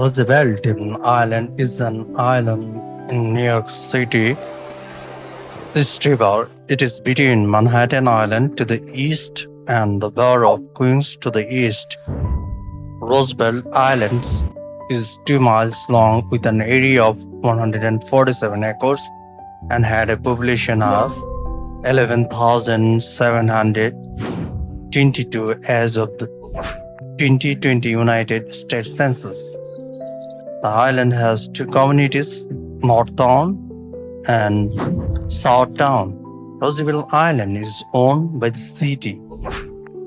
Roosevelt Island is an island in New York City. East River. It is between Manhattan Island to the east and the borough of Queens to the east. Roosevelt Island is 2 miles long with an area of 147 acres and had a population of 11,722 as of the 2020 United States Census. The island has two communities, Northtown and Southtown. Roosevelt Island is owned by the city.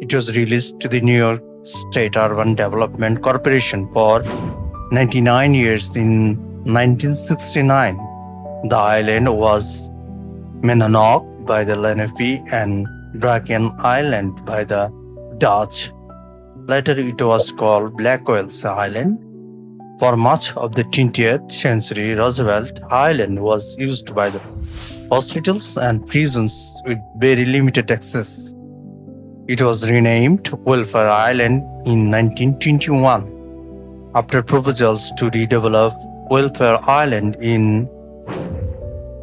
It was released to the New York State Urban Development Corporation for 99 years in 1969. The island was Monadnock by the Lenape and Bracken Island by the Dutch. Later it was called Blackwell's Island. For much of the 20th century, Roosevelt Island was used by the hospitals and prisons with very limited access. It was renamed Welfare Island in 1921 after proposals to redevelop Welfare Island in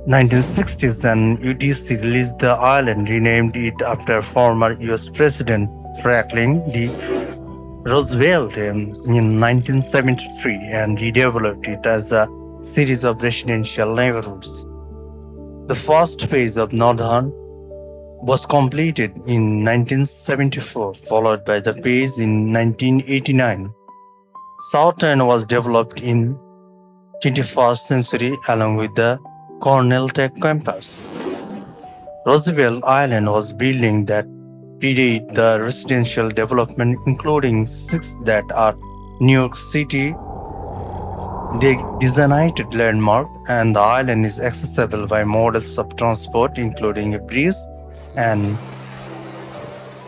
1960s, and UDC released the island, renamed it after former US President Franklin D. Roosevelt in 1973 and redeveloped it as a series of residential neighborhoods. The first phase of Northern was completed in 1974, followed by the phase in 1989. Southern was developed in 21st century along with the Cornell Tech campus. Roosevelt Island was building that predate the residential development, including 6 that are New York City designated landmark, and the island is accessible by models of transport including a bridge and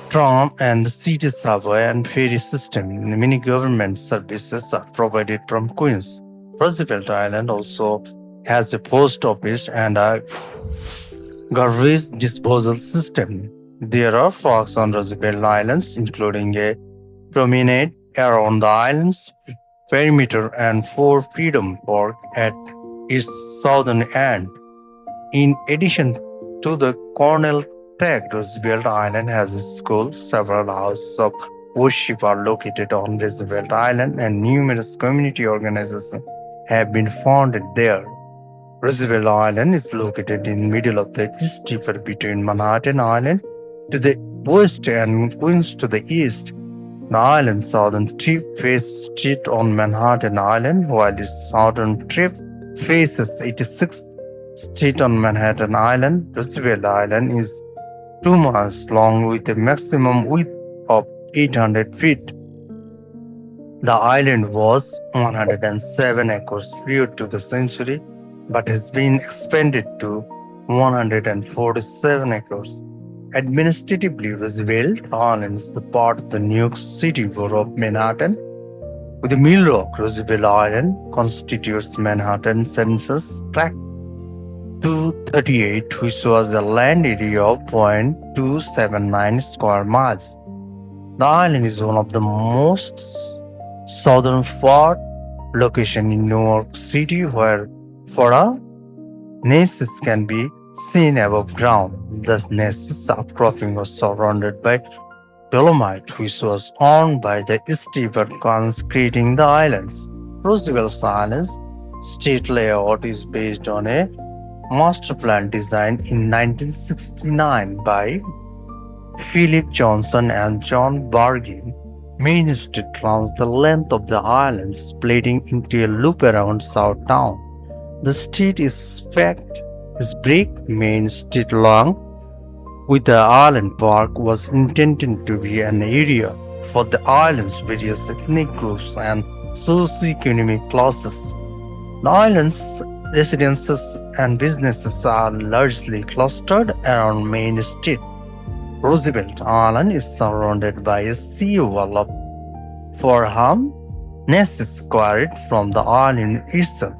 tram and the city subway and ferry system. Many government services are provided from Queens. Roosevelt Island also has a post office and a garbage disposal system. There are parks on Roosevelt Islands, including a promenade around the island's perimeter and Fort Freedom Park at its southern end. In addition to the Cornell Tech, Roosevelt Island has a school, several houses of worship are located on Roosevelt Island, and numerous community organizations have been founded there. Roosevelt Island is located in the middle of the East River between Manhattan Island to the west and Queens to the east. The island's southern tip faces street on Manhattan Island, while its southern tip faces 86th Street on Manhattan Island. Roosevelt Island is 2 miles long with a maximum width of 800 feet. The island was 107 acres prior to the century, but has been expanded to 147 acres. Administratively, Roosevelt Island is the part of the New York City borough of Manhattan. With the Mill Rock, Roosevelt Island constitutes Manhattan Census Tract 238, which was a land area of 0.279 square miles. The island is one of the most southern part location in New York City, where fora nesses can be seen above ground. The nesses outcropping was surrounded by dolomite, which was owned by the East River Currents, creating the islands. Roosevelt Island's street layout is based on a master plan designed in 1969 by Philip Johnson and John Bargain. Main Street runs the length of the island, splitting into a loop around Southtown. The street is brick Main Street long, with the island park was intended to be an area for the island's various ethnic groups and socio-economic classes. The island's residences and businesses are largely clustered around Main Street. Roosevelt Island is surrounded by a sea wall of 400 nesses quarried from the island itself.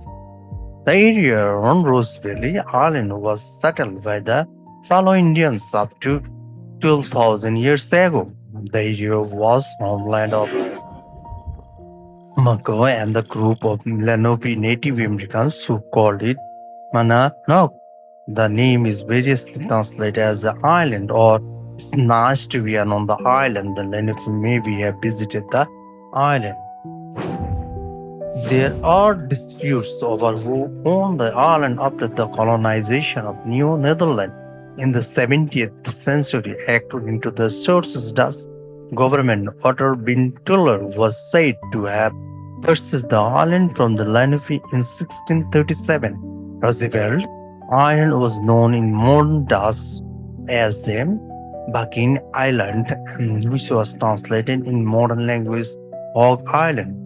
The area around Roosevelt Island was settled by the Fallow Indians up to 12,000 years ago. The area was homeland of Mako and the group of Lenape Native Americans who called it Mananoc. The name is variously translated as the island or snatched Vian on the island. The Lenape maybe have visited the island. There are disputes over who owned the island after the colonization of New Netherlands in the 17th century. According to the sources, Dutch government Otto bin Tuller was said to have purchased the island from the Lenape in 1637. Roosevelt Island was known in modern Dutch as Bakin Island, which was translated in modern language Hog Island.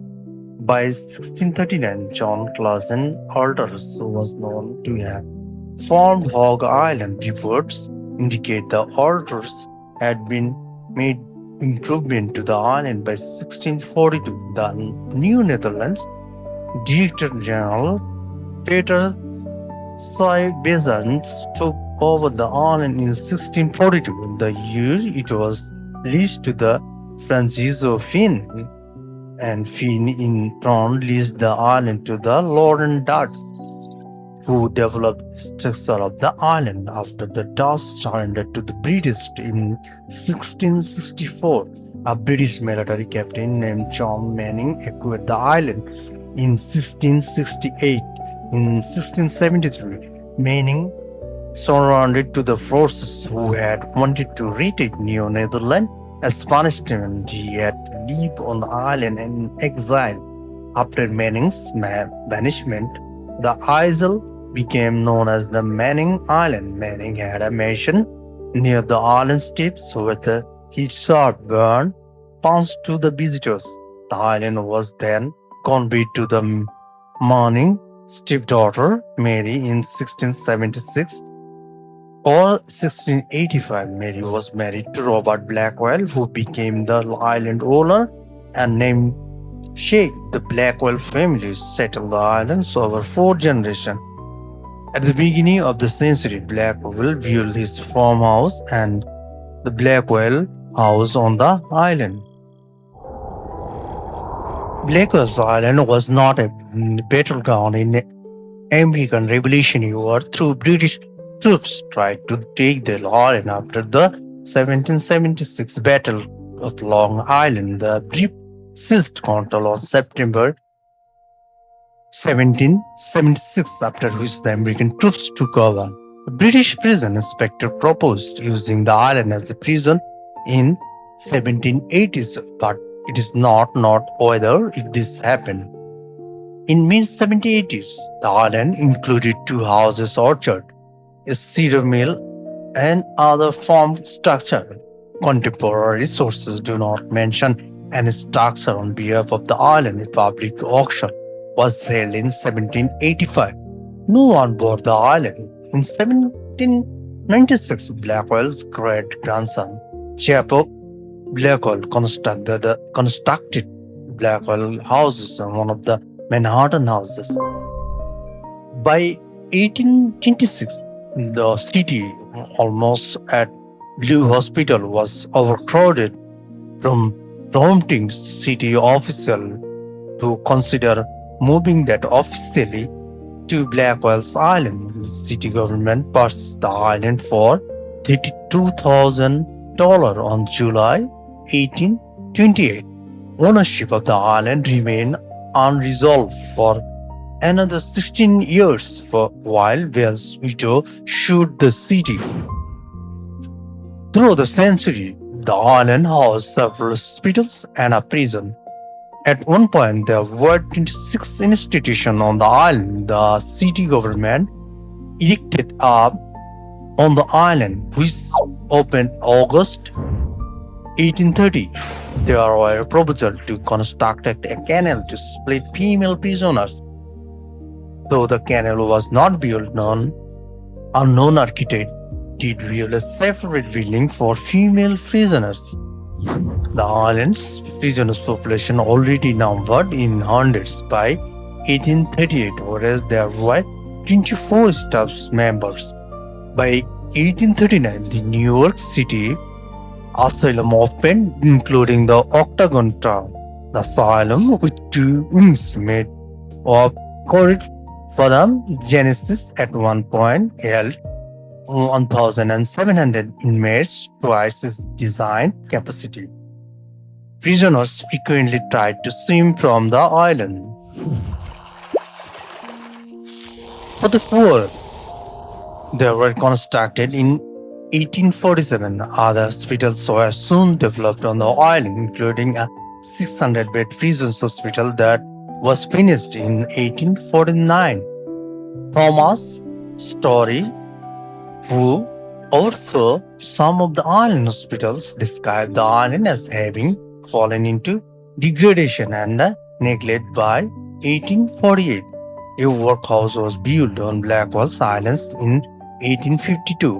By 1639, John Clausen Alders was known to have formed Hog Island. Reports indicate the Alders had been made improvement to the island by 1642. The New Netherlands Director General Peter Stuyvesant took over the island in 1642, the year it was leased to the Francisco Finn, and Finn in turn leased the island to the Lord Dutch, who developed the structure of the island after the Dutch surrendered to the British in 1664. A British military captain named John Manning acquired the island in 1668. In 1673, Manning surrendered to the forces who had wanted to retake New Netherlands. As punishment, he had to live on the island in exile. After Manning's banishment, the isle became known as the Manning Island. Manning had a mansion near the island's tips where he served burn puns to the visitors. The island was then conveyed to the Manning stepdaughter Mary in 1676 or 1685. Mary was married to Robert Blackwell, who became the island owner and named Sheikh. The Blackwell family settled the islands over 4 generations. At the beginning of the century, Blackwell built his farmhouse and the Blackwell House on the island. Blackwell's Island was not a battleground in American Revolutionary War. Through British troops tried to take the island after the 1776 Battle of Long Island. The British seized control on September 1776, after which the American troops took over. The British prison inspector proposed using the island as a prison in 1780s, but it is not whether this happened. In mid-1780s, the island included 2 houses, orchard, a cedar mill, and other farm structure. Contemporary sources do not mention any structure on behalf of the island. A public auction was held in 1785. No one bought the island. In 1796, Blackwell's great-grandson, Jacob Blackwell, constructed Blackwell houses, one of the Manhattan houses. By 1826, the city, almost at Blue Hospital, was overcrowded, prompting city officials to consider moving that officially to Blackwell's Island. The city government purchased the island for $32,000 on July 1828. Ownership of the island remained unresolved for another 16 years while Wells' widow sued the city. Through the century, the island housed several hospitals and a prison. At one point, there were 26 institutions on the island. The city government erected on the island, which opened August 1830. There were proposals to construct a canal to split female prisoners. Though the canal was not built, unknown architect did build a separate building for female prisoners. The island's prisoners' population already numbered in hundreds by 1838, whereas there were 24 staff members. By 1839, the New York City Asylum opened, including the Octagon Tram. The asylum, with two wings made of corrid for the Genesis, at one point held 1,700 inmates, twice its design capacity. Prisoners frequently tried to swim from the island. For the poor, they were constructed in 1847. Other hospitals were soon developed on the island, including a 600-bed prison hospital that was finished in 1849. Thomas Story, who oversaw some of the island hospitals, described the island as having fallen into degradation and neglect by 1848. A workhouse was built on Blackwell Islands in 1852.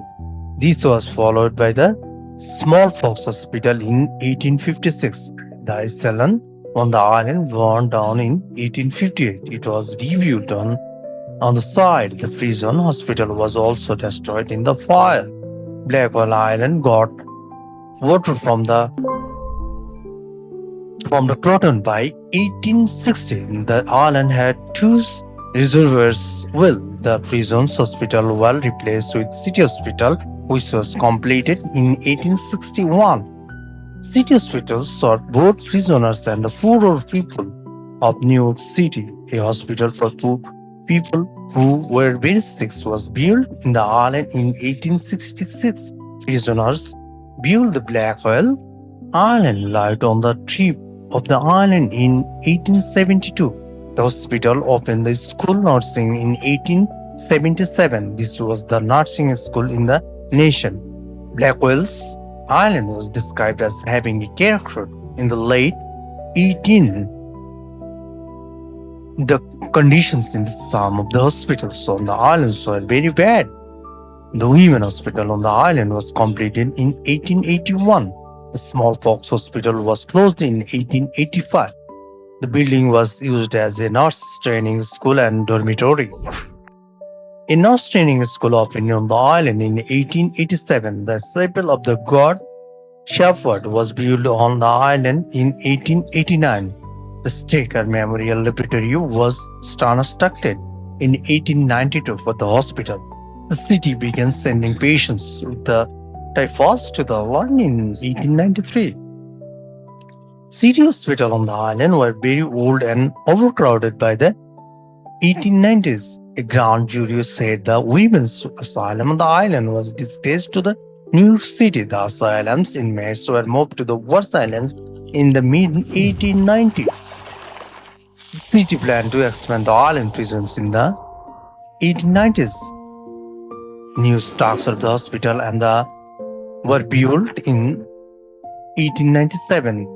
This was followed by the Smallpox Hospital in 1856. The asylum on the island burned down in 1858. It was rebuilt on the side. The prison hospital was also destroyed in the fire. Blackwell Island got water from the Croton by 1860. The island had two reservoirs. Well, the prison's hospital was replaced with City Hospital, which was completed in 1861. City Hospital served both prisoners and the poorer people of New York City. A hospital for poor people who were very sick was built in the island in 1866. Prisoners built the Blackwell Island light on the tip of the island in 1872. The hospital opened the school nursing in 1877. This was the nursing school in the nation. Blackwell's Island was described as having a character in the late 18. The conditions in some of the hospitals on the islands were very bad. The Women Hospital on the island was completed in 1881. The Smallpox Hospital was closed in 1885. The building was used as a nurse training school and dormitory. A nurse training school opened on the island in 1887. The chapel of the God Shepherd was built on the island in 1889. The Staker Memorial Laboratory was constructed in 1892 for the hospital. The city began sending patients with the typhus to the island in 1893. City hospital on the island were very old and overcrowded by the 1890s. A grand jury said the women's asylum on the island was disgraced to the New York City. The asylum's inmates were moved to the worst islands in the mid-1890s. The city planned to expand the island prisons in the 1890s. New stocks of the hospital and were built in 1897.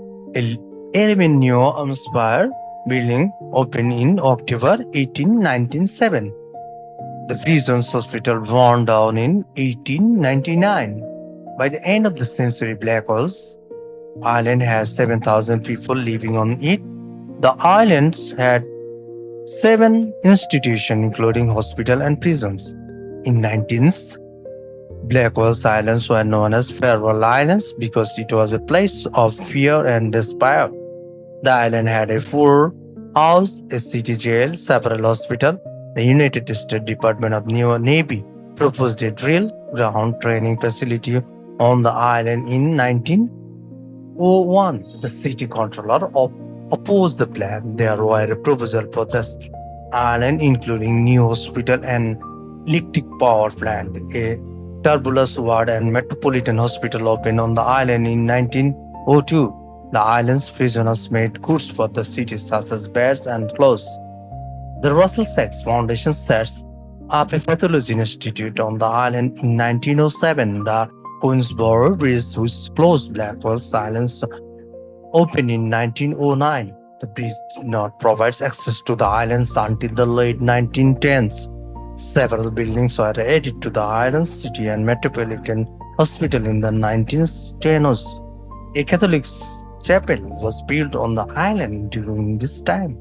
11 new Aspire building opened in October 1897. The prison's hospital burned down in 1899. By the end of the century, Blackwell's Island had 7,000 people living on it. The islands had 7 institutions, including hospital and prisons. In 19th, Blackwell's Islands were known as Farewell Islands because it was a place of fear and despair. The island had a poor house, a city jail, several hospitals. The United States Department of Navy proposed a drill ground training facility on the island in 1901. The city controller opposed the plan. There were proposals for the island, including new hospital and electric power plant. A turbulous ward and metropolitan hospital opened on the island in 1902. The island's prisoners made goods for the city, such as beds and clothes. The Russell Sachs Foundation sets up a pathology institute on the island in 1907. The Queensboro Bridge, which closed Blackwell's Islands, opened in 1909. The bridge did not provide access to the islands until the late 1910s. Several buildings were added to the island city and metropolitan hospital in the 1910s. A Catholic chapel was built on the island during this time.